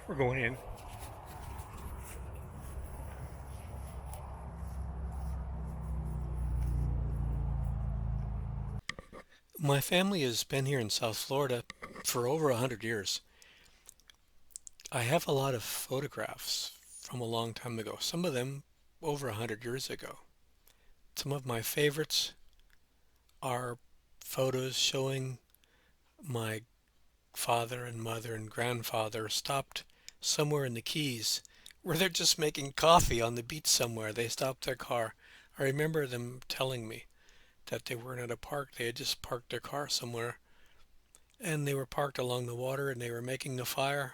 We're going in. My family has been here in South Florida for over 100 years. I have a lot of photographs from a long time ago, some of them over 100 years ago. Some of my favorites are photos showing my father and mother and grandfather stopped somewhere in the Keys where they're just making coffee on the beach somewhere. They stopped their car. I remember them telling me that they weren't at a park. They had just parked their car somewhere and they were parked along the water and they were making a fire,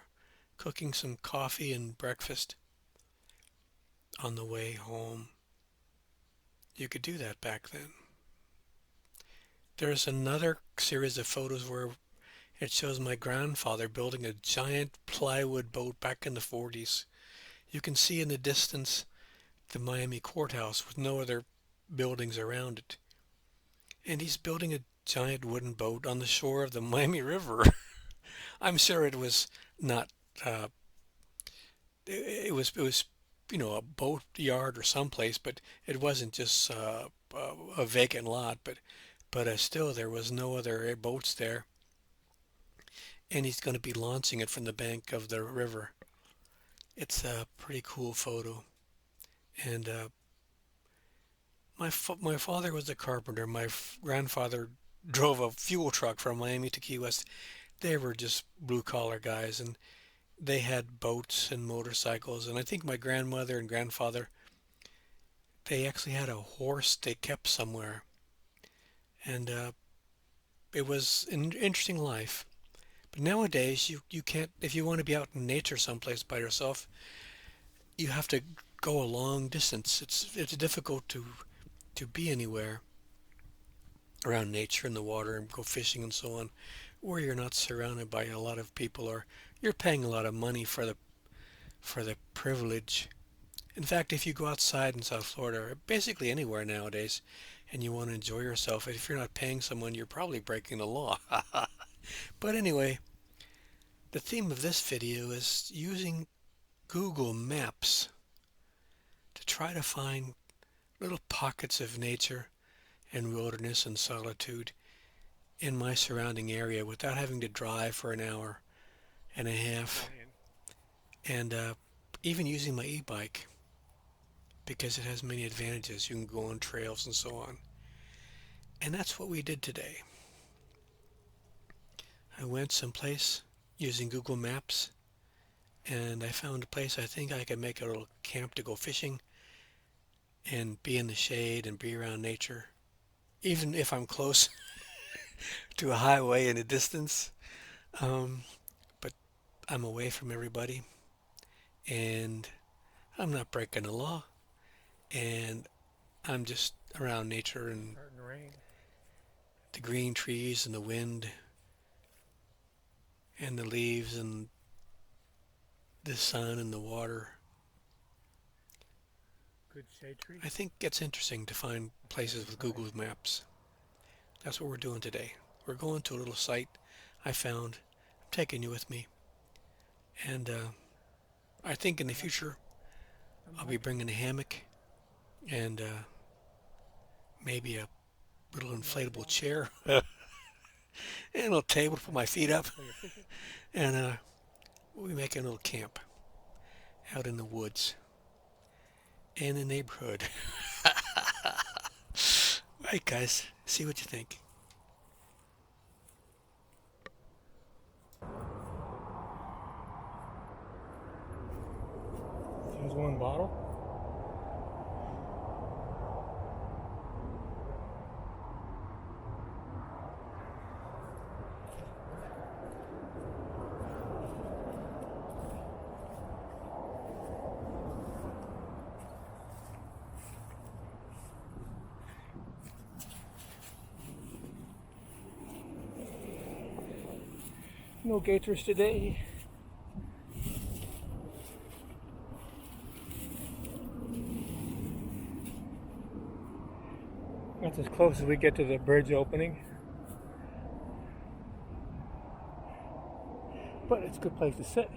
cooking some coffee and breakfast on the way home. You could do that back then. There's another series of photos where it shows my grandfather building a giant plywood boat back in the 40s. You can see in the distance the Miami courthouse with no other buildings around it. And he's building a giant wooden boat on the shore of the Miami River. I'm sure it was not it was a boat yard or someplace, but it wasn't just a vacant lot. But still, there was no other boats there, and he's going to be launching it from the bank of the river. It's a pretty cool photo. And my father was a carpenter. My grandfather drove a fuel truck from Miami to Key West. They were just blue collar guys, and they had boats and motorcycles. And I think my grandmother and grandfather, they actually had a horse they kept somewhere. And it was an interesting life. But nowadays, you can't, if you want to be out in nature someplace by yourself, you have to go a long distance. It's difficult to be anywhere around nature and the water and go fishing and so on, where you're not surrounded by a lot of people or you're paying a lot of money for the privilege. In fact, if you go outside in South Florida or basically anywhere nowadays and you want to enjoy yourself, if you're not paying someone, you're probably breaking the law. But anyway, the theme of this video is using Google Maps to try to find little pockets of nature and wilderness and solitude in my surrounding area without having to drive for an hour and a half and even using my e-bike because it has many advantages. You can go on trails and so on. And that's what we did today. I went someplace using Google Maps and I found a place I think I could make a little camp to go fishing and be in the shade and be around nature. Even if I'm close to a highway in the distance, but I'm away from everybody and I'm not breaking the law and I'm just around nature and the green trees and the wind and the leaves and the sun and the water. Good shade tree. I think it's interesting to find places with Google Maps. That's what we're doing today. We're going to a little site I found. I'm taking you with me. And I think in the future I'll be bringing a hammock and maybe a little inflatable chair and a little table to put my feet up. And we'll be making a little camp out in the woods in the neighborhood. Right, guys, see what you think. There's one bottle. No gators today. That's as close as we get to the bridge opening. But it's a good place to sit.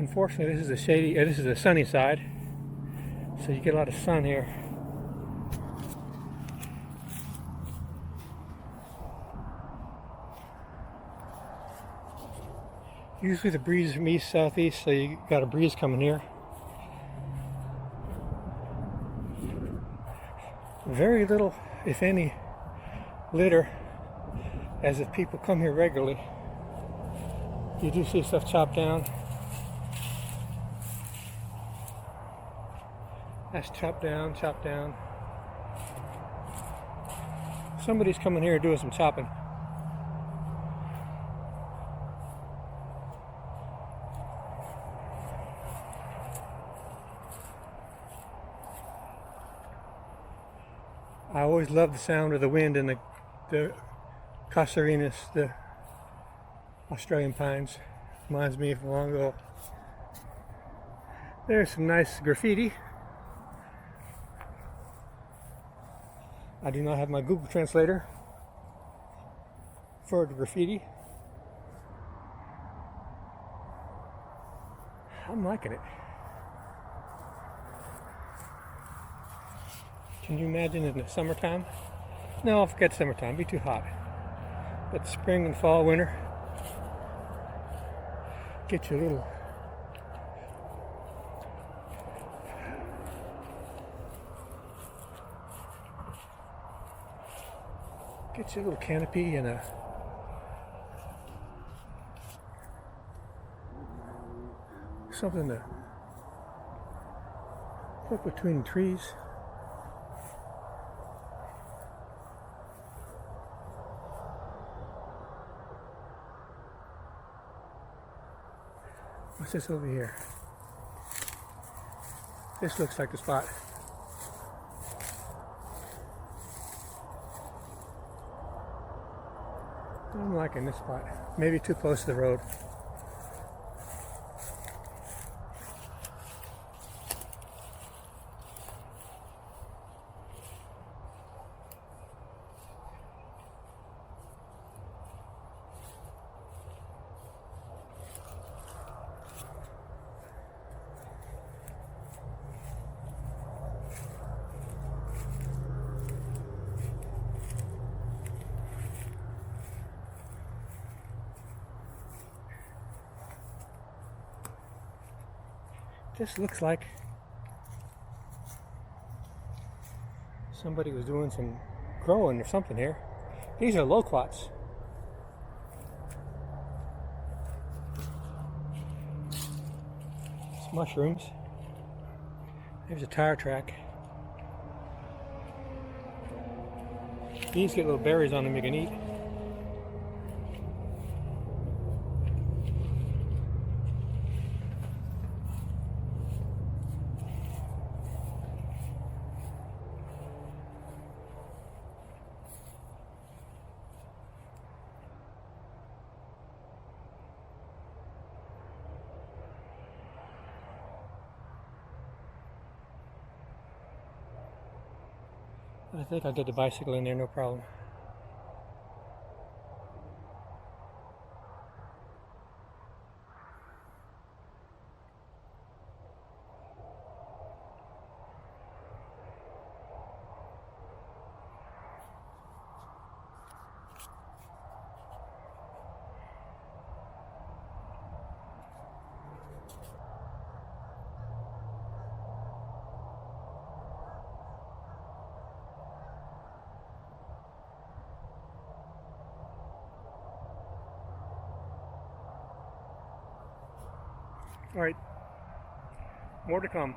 Unfortunately, this is the shady. This is the sunny side, so you get a lot of sun here. Usually the breeze is from east southeast, so you got a breeze coming here. Very little, if any, litter, as if people come here regularly. You do see stuff chopped down. That's chopped down, chopped down. Somebody's coming here doing some chopping. I always love the sound of the wind in the Casuarinas, the Australian pines. Reminds me of long ago. There's some nice graffiti. I do not have my Google Translator for the graffiti. I'm liking it. Can you imagine in the summertime? No, I'll forget summertime, it'd be too hot. But spring and fall, winter, get you a little canopy and a something to put between the trees. What's this over here? This looks like the spot. I'm liking this spot. Maybe too close to the road. This looks like somebody was doing some growing or something here. These are loquats. It's mushrooms. There's a tire track. These get little berries on them you can eat. I think I'll get the bicycle in there, no problem. All right, more to come.